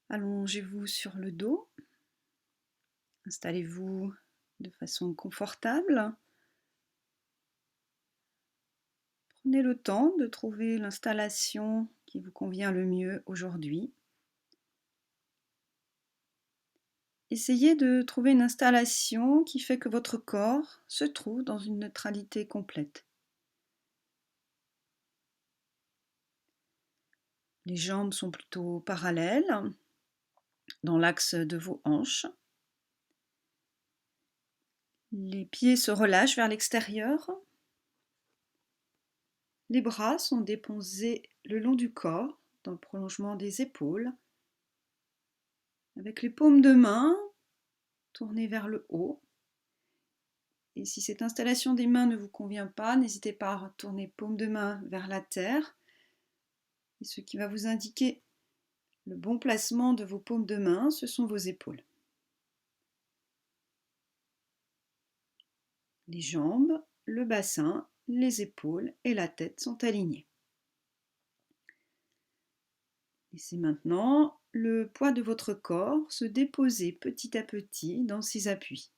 Allongez-vous sur le dos, installez-vous de façon confortable. Prenez le temps de trouver l'installation qui vous convient le mieux aujourd'hui. Essayez de trouver une installation qui fait que votre corps se trouve dans une neutralité complète. Les jambes sont plutôt parallèles dans l'axe de vos hanches. Les pieds se relâchent vers l'extérieur. Les bras sont déposés le long du corps, dans le prolongement des épaules, avec les paumes de main tournées vers le haut. Et si cette installation des mains ne vous convient pas, n'hésitez pas à retourner paume de main vers la terre. Et ce qui va vous indiquer le bon placement de vos paumes de main, ce sont vos épaules. Les jambes, le bassin, les épaules et la tête sont alignés. Laissez maintenant le poids de votre corps se déposer petit à petit dans ses appuis.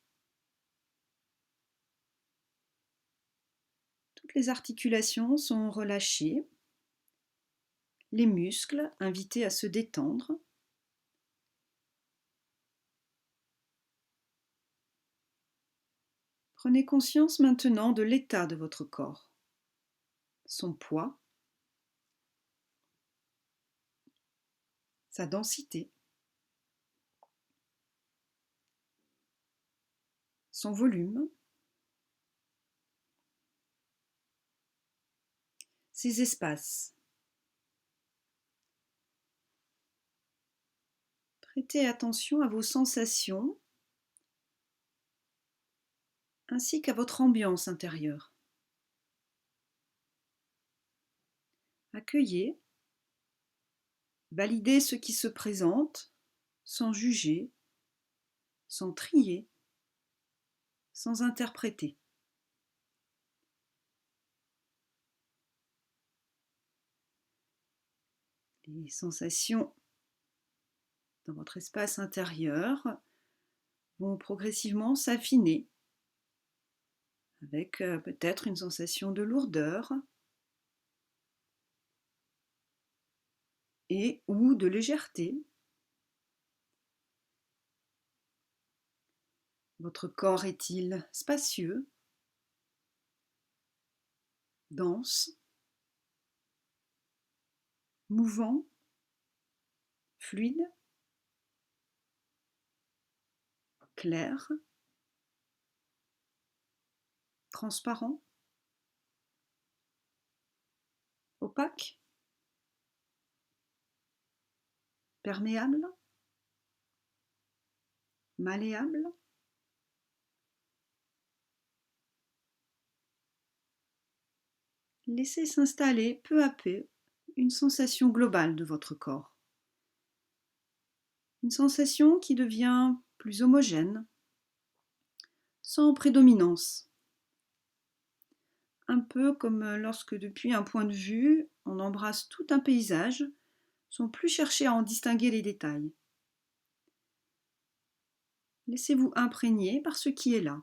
Toutes les articulations sont relâchées, les muscles invités à se détendre. Prenez conscience maintenant de l'état de votre corps, son poids, sa densité, son volume, ses espaces. Prêtez attention à vos sensations ainsi qu'à votre ambiance intérieure. Accueillez, validez ce qui se présente sans juger, sans trier, sans interpréter. Les sensations dans votre espace intérieur vont progressivement s'affiner avec peut-être une sensation de lourdeur et ou de légèreté. Votre corps est-il spacieux, dense, mouvant, fluide, clair, transparent, opaque, perméable, malléable? Laissez s'installer peu à peu une sensation globale de votre corps. Une sensation qui devient plus homogène, sans prédominance. Un peu comme lorsque depuis un point de vue, on embrasse tout un paysage, sans plus chercher à en distinguer les détails. Laissez-vous imprégner par ce qui est là.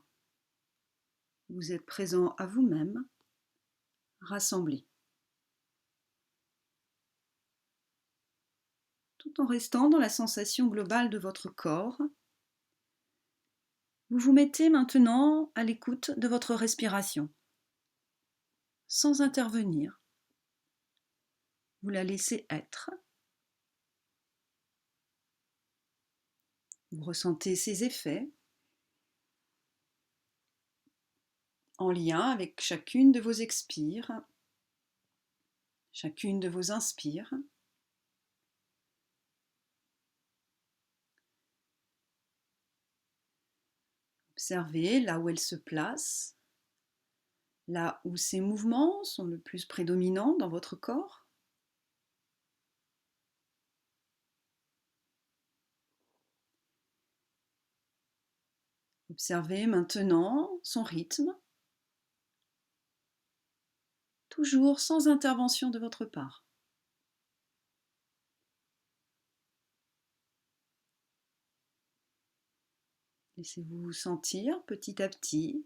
Vous êtes présent à vous-même, rassemblé. Tout en restant dans la sensation globale de votre corps, vous vous mettez maintenant à l'écoute de votre respiration. Sans intervenir, vous la laissez être. Vous ressentez ses effets en lien avec chacune de vos expires, chacune de vos inspires. Observez là où elle se place, là où ses mouvements sont le plus prédominants dans votre corps. Observez maintenant son rythme, toujours sans intervention de votre part. Laissez-vous sentir petit à petit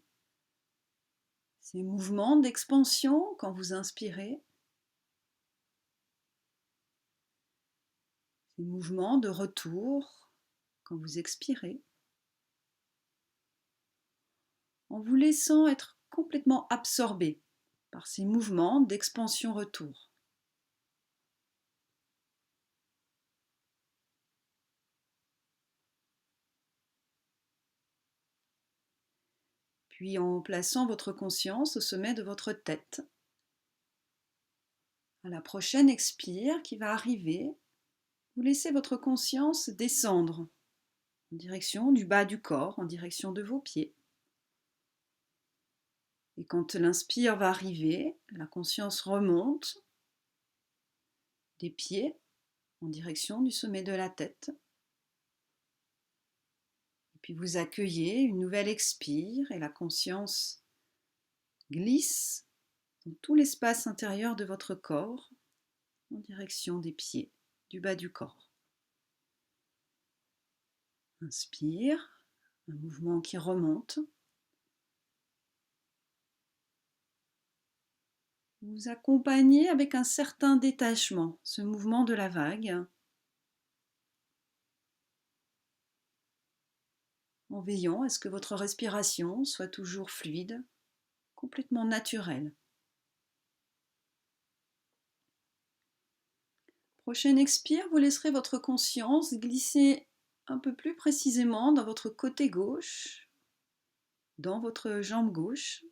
ces mouvements d'expansion quand vous inspirez, ces mouvements de retour quand vous expirez, en vous laissant être complètement absorbé par ces mouvements d'expansion-retour. Puis en plaçant votre conscience au sommet de votre tête, à la prochaine expire qui va arriver, vous laissez votre conscience descendre en direction du bas du corps, en direction de vos pieds. Et quand l'inspire va arriver, la conscience remonte des pieds en direction du sommet de la tête. Et puis vous accueillez une nouvelle expire et la conscience glisse dans tout l'espace intérieur de votre corps en direction des pieds, du bas du corps. Inspire, un mouvement qui remonte. Vous accompagnez avec un certain détachement ce mouvement de la vague, en veillant à ce que votre respiration soit toujours fluide, complètement naturelle. Prochaine expire, vous laisserez votre conscience glisser un peu plus précisément dans votre côté gauche, dans votre jambe gauche,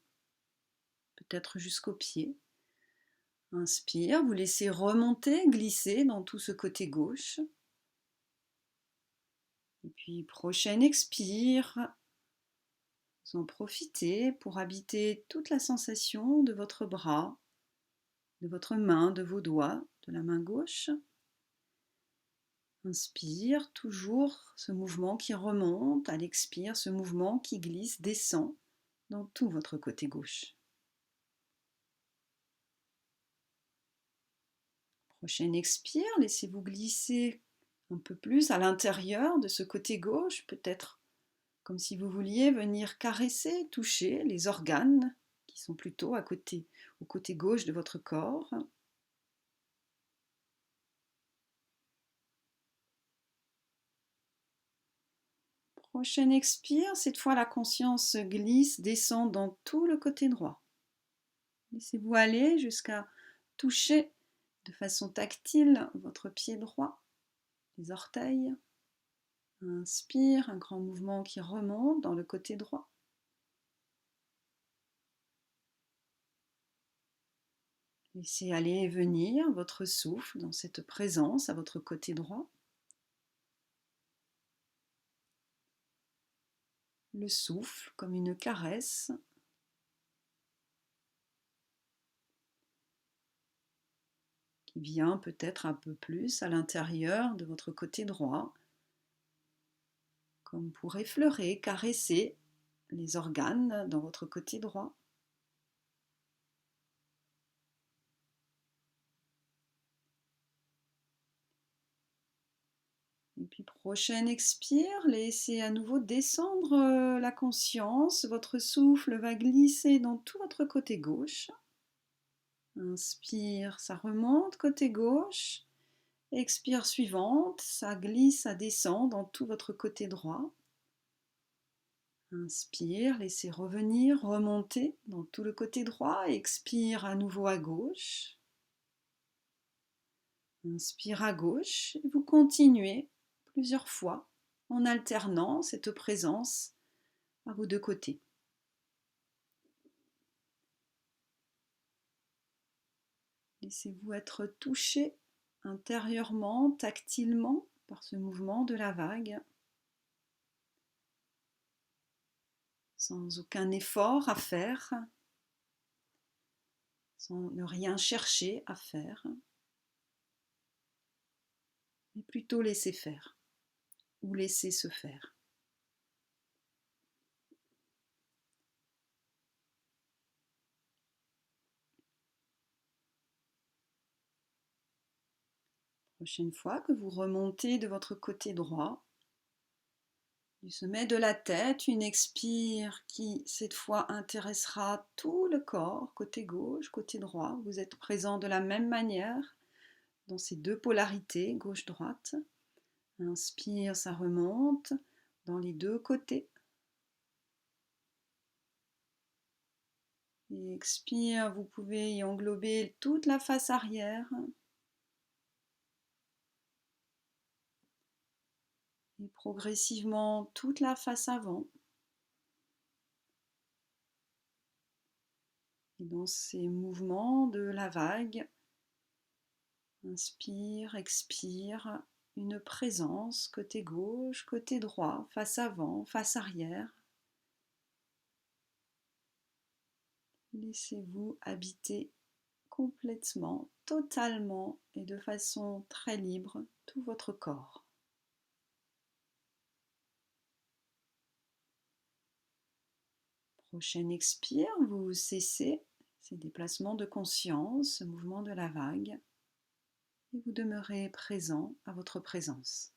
peut-être jusqu'au pied. Inspire, vous laissez remonter, glisser dans tout ce côté gauche. Et puis prochaine expire, vous en profitez pour habiter toute la sensation de votre bras, de votre main, de vos doigts, de la main gauche. Inspire, toujours ce mouvement qui remonte. À l'expire, ce mouvement qui glisse, descend dans tout votre côté gauche. Prochaine expire, laissez-vous glisser un peu plus à l'intérieur de ce côté gauche, peut-être comme si vous vouliez venir caresser, toucher les organes qui sont plutôt au côté gauche de votre corps. Prochaine expire, cette fois la conscience glisse, descend dans tout le côté droit. Laissez-vous aller jusqu'à toucher de façon tactile votre pied droit, les orteils. Inspire, un grand mouvement qui remonte dans le côté droit. Laissez aller et venir votre souffle dans cette présence à votre côté droit. Le souffle comme une caresse. Qui vient peut-être un peu plus à l'intérieur de votre côté droit, comme pour effleurer, caresser les organes dans votre côté droit. Et puis prochaine expire, laissez à nouveau descendre la conscience, votre souffle va glisser dans tout votre côté gauche. Inspire, ça remonte côté gauche. Expire suivante, ça glisse, ça descend dans tout votre côté droit. Inspire, laissez revenir, remonter dans tout le côté droit. Expire à nouveau à gauche. Inspire à gauche et vous continuez plusieurs fois en alternant cette présence à vos deux côtés. Laissez-vous être touché intérieurement, tactilement par ce mouvement de la vague, sans aucun effort à faire, sans ne rien chercher à faire, mais plutôt laisser faire ou laisser se faire. Prochaine fois que vous remontez de votre côté droit, Du sommet de la tête, une expire qui, cette fois, intéressera tout le corps, côté gauche, côté droit. Vous êtes présent de la même manière dans ces deux polarités, gauche-droite. Inspire, ça remonte dans les deux côtés. Et expire, vous pouvez y englober toute la face arrière. Et progressivement toute la face avant. Et dans ces mouvements de la vague, inspire, expire, une présence côté gauche, côté droit, face avant, face arrière. Laissez-vous habiter complètement, totalement et de façon très libre tout votre corps. Prochaine expire, vous cessez ces déplacements de conscience, ce mouvement de la vague, et vous demeurez présent à votre présence.